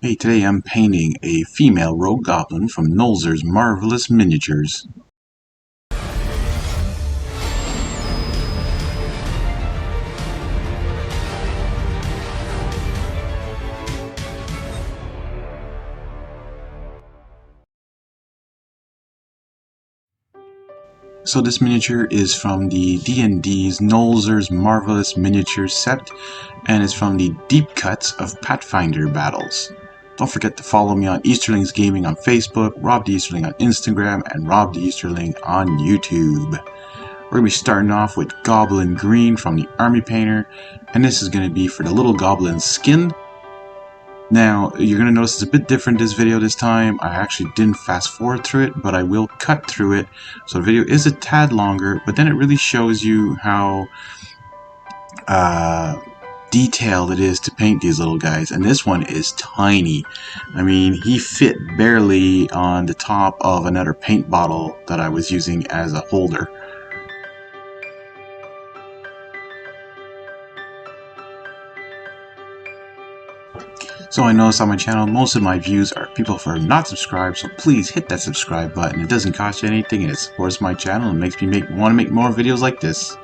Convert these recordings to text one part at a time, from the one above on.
Hey, today I'm painting a female rogue goblin from Nolzur's Marvelous Miniatures. So this miniature is from the D&D's Nolzur's Marvelous Miniatures set, and it's from the Deep Cuts of Pathfinder Battles. Don't forget to follow me on Easterlings Gaming on Facebook, Rob the Easterling on Instagram, and Rob the Easterling on YouTube. We're going to be starting off with Goblin Green from the Army Painter, and this is going to be for the little goblin's skin. Now, you're going to notice it's a bit different this video this time. I actually didn't fast forward through it, but I will cut through it. So the video is a tad longer, but then it really shows you how detailed it is to paint these little guys. And this one is tiny. I mean, he fit barely on the top of another paint bottle that I was using as a holder. So I noticed on my channel, most of my views are people who are not subscribed, so please hit that subscribe button. It doesn't cost you anything, and it supports my channel and makes me want to make more videos like this.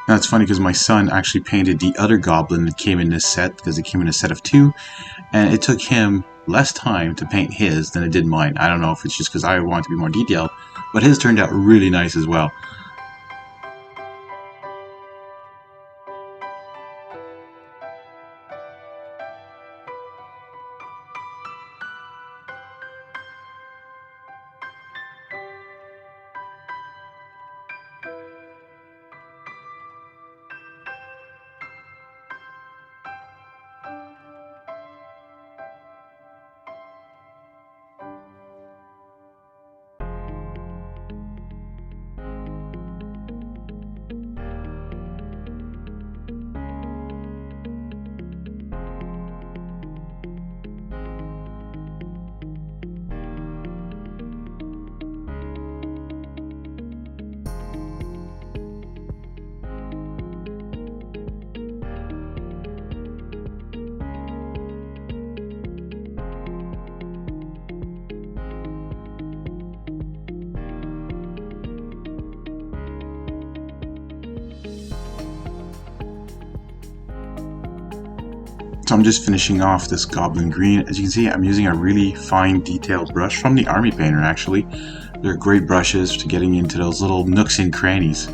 Now it's funny because my son actually painted the other goblin that came in this set, because it came in a set of 2, and it took him less time to paint his than it did mine. I don't know if it's just because I want to be more detailed, but his turned out really nice as well. So I'm just finishing off this Goblin Green. As you can see, I'm using a really fine detailed brush from the Army Painter actually. They're great brushes to getting into those little nooks and crannies.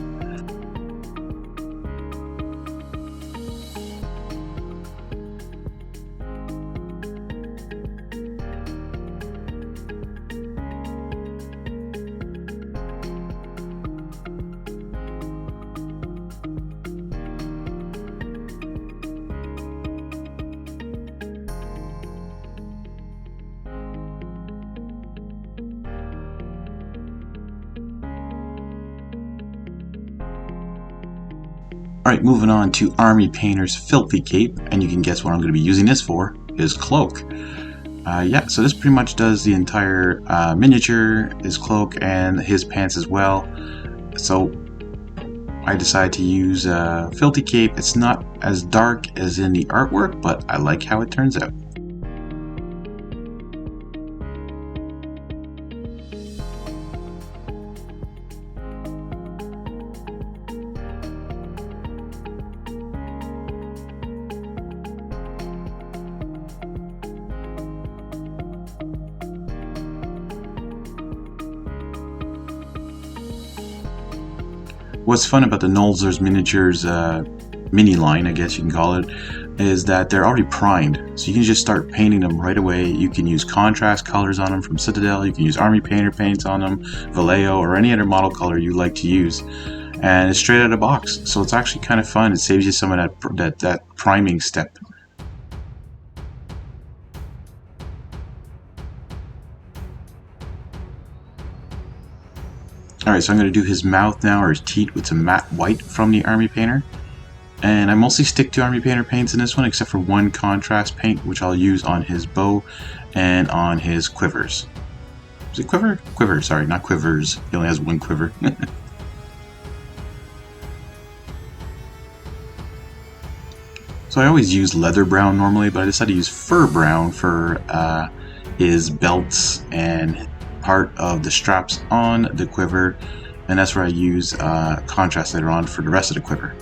Alright, moving on to Army Painter's Filthy Cape, and you can guess what I'm going to be using this for, his cloak. Yeah, so this pretty much does the entire miniature, his cloak, and his pants as well. So I decided to use Filthy Cape. It's not as dark as in the artwork, but I like how it turns out. What's fun about the Nolzur's Miniatures mini line, I guess you can call it, is that they're already primed. So you can just start painting them right away. You can use contrast colors on them from Citadel. You can use Army Painter paints on them, Vallejo, or any other model color you like to use. And it's straight out of the box. So it's actually kind of fun. It saves you some of that priming step. Alright, so I'm going to do his mouth now, or his teeth, with some matte white from the Army Painter. And I mostly stick to Army Painter paints in this one, except for one contrast paint, which I'll use on his bow and on his quivers. Is it quiver? Quiver, sorry, not quivers. He only has one quiver. So I always use leather brown normally, but I decided to use fur brown for his belts and part of the straps on the quiver, and that's where I use contrast later on for the rest of the quiver.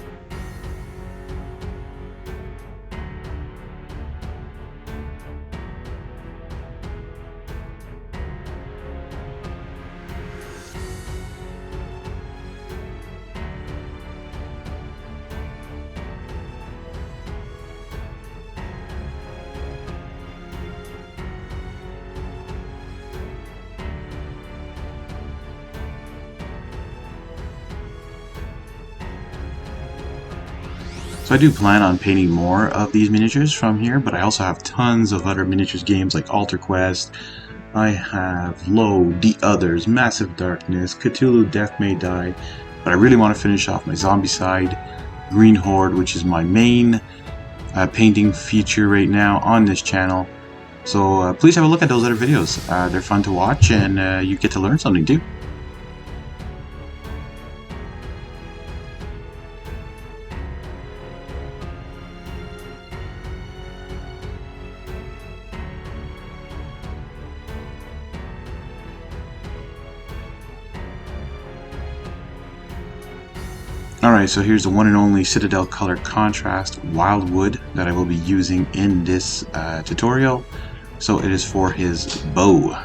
So I do plan on painting more of these miniatures from here, but I also have tons of other miniatures games like Alter Quest. I have Low, The Others, Massive Darkness, Cthulhu Death May Die, but I really want to finish off my zombie side, Green Horde, which is my main painting feature right now on this channel. So please have a look at those other videos. They're fun to watch, and you get to learn something too. Alright, so here's the one and only Citadel Color Contrast Wildwood that I will be using in this tutorial. So it is for his bow.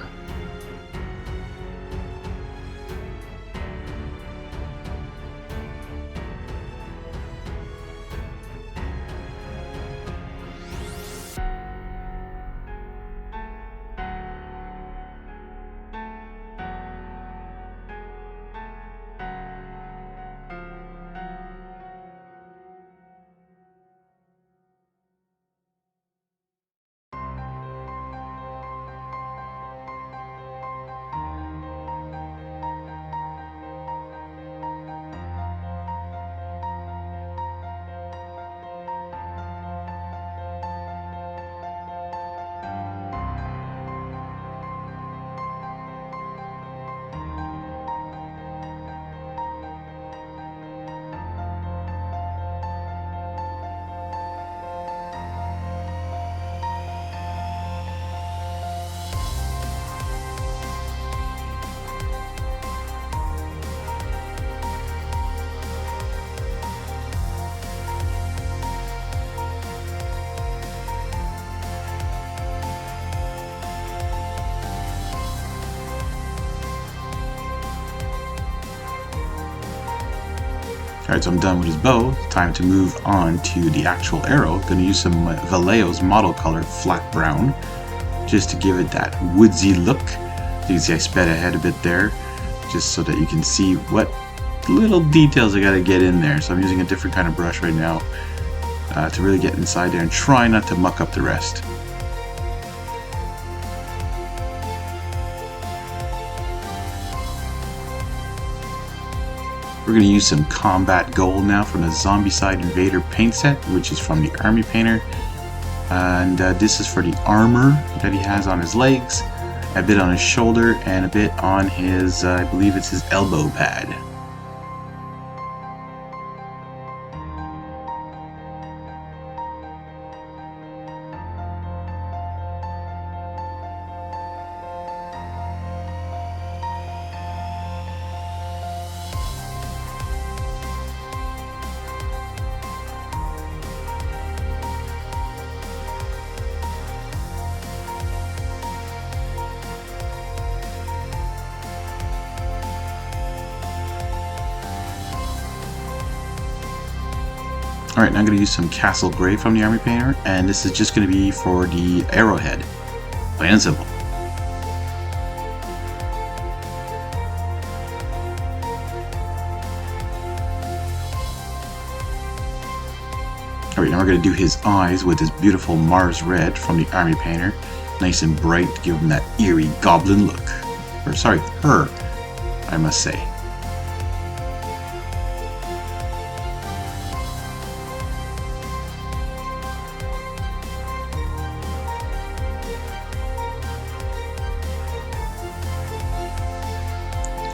Alright, so I'm done with his bow. Time to move on to the actual arrow. Going to use some Vallejo's model color, flat brown, just to give it that woodsy look. You can see I sped ahead a bit there, just so that you can see what little details I got to get in there. So I'm using a different kind of brush right now to really get inside there and try not to muck up the rest. We're going to use some combat gold now from the Zombicide Invader paint set, which is from the Army Painter. And this is for the armor that he has on his legs, a bit on his shoulder, and a bit on his, I believe it's his elbow pad. Alright, now I'm going to use some Castle Grey from the Army Painter, and this is just going to be for the arrowhead. Plain and simple. Alright, now we're going to do his eyes with this beautiful Mars Red from the Army Painter. Nice and bright to give him that eerie goblin look. Or sorry, her, I must say.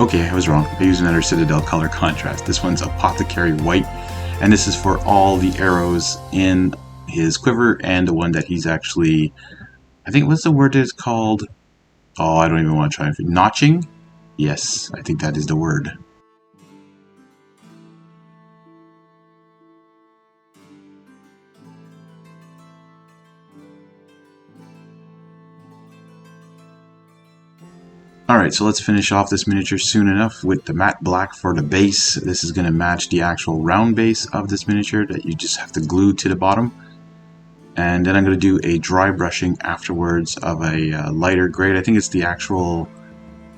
Okay, I was wrong. I used another Citadel color contrast. This one's Apothecary White, and this is for all the arrows in his quiver and the one that he's actually, I think, what's the word it's called? Oh, I don't even want to try and notching? Yes, I think that is the word. Alright, so let's finish off this miniature soon enough with the matte black for the base. This is going to match the actual round base of this miniature that you just have to glue to the bottom. And then I'm going to do a dry brushing afterwards of a lighter grade. I think it's the actual,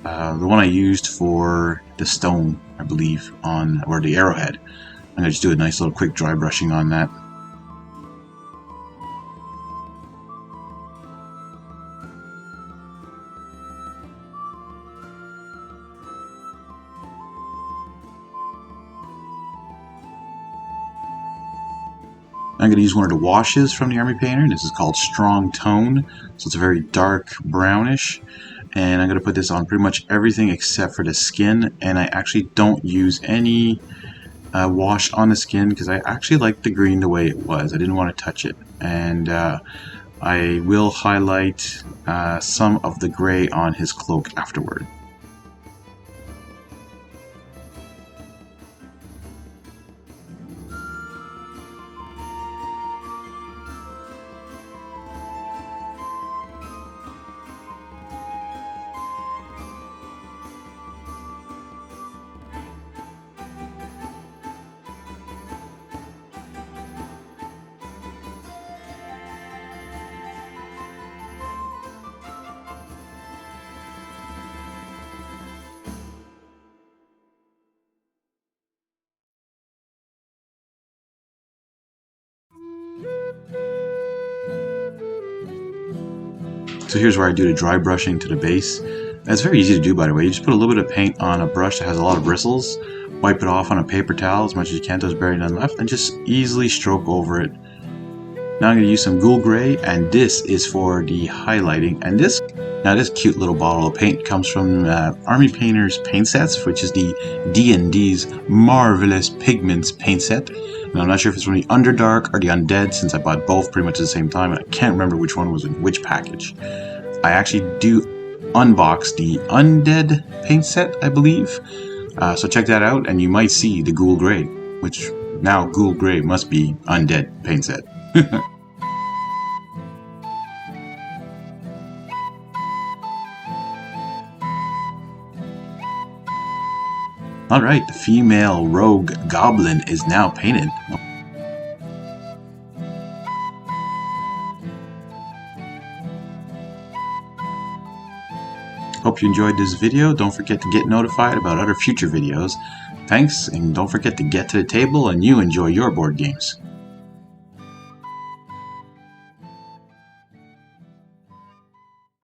the one I used for the stone, I believe, or the arrowhead. I'm going to just do a nice little quick dry brushing on that. I'm going to use one of the washes from the Army Painter. This is called Strong Tone, so it's a very dark brownish. And I'm going to put this on pretty much everything except for the skin. And I actually don't use any wash on the skin because I actually like the green the way it was. I didn't want to touch it. And I will highlight some of the gray on his cloak afterward. So here's where I do the dry brushing to the base. That's very easy to do, by the way. You just put a little bit of paint on a brush that has a lot of bristles, wipe it off on a paper towel as much as you can till there's barely none left, and just easily stroke over it. Now I'm going to use some Ghoul Gray, and this is for the highlighting. And this cute little bottle of paint comes from Army Painter's paint sets, which is the D&D's Marvelous Pigments paint set. And I'm not sure if it's from the Underdark or the Undead, since I bought both pretty much at the same time, and I can't remember which one was in which package. I actually do unbox the Undead paint set, I believe. So check that out, and you might see the Ghoul Gray, which now Ghoul Gray must be Undead paint set. Alright, the female rogue Goblin is now painted. Hope you enjoyed this video. Don't forget to get notified about other future videos. Thanks, and don't forget to get to the table and you enjoy your board games.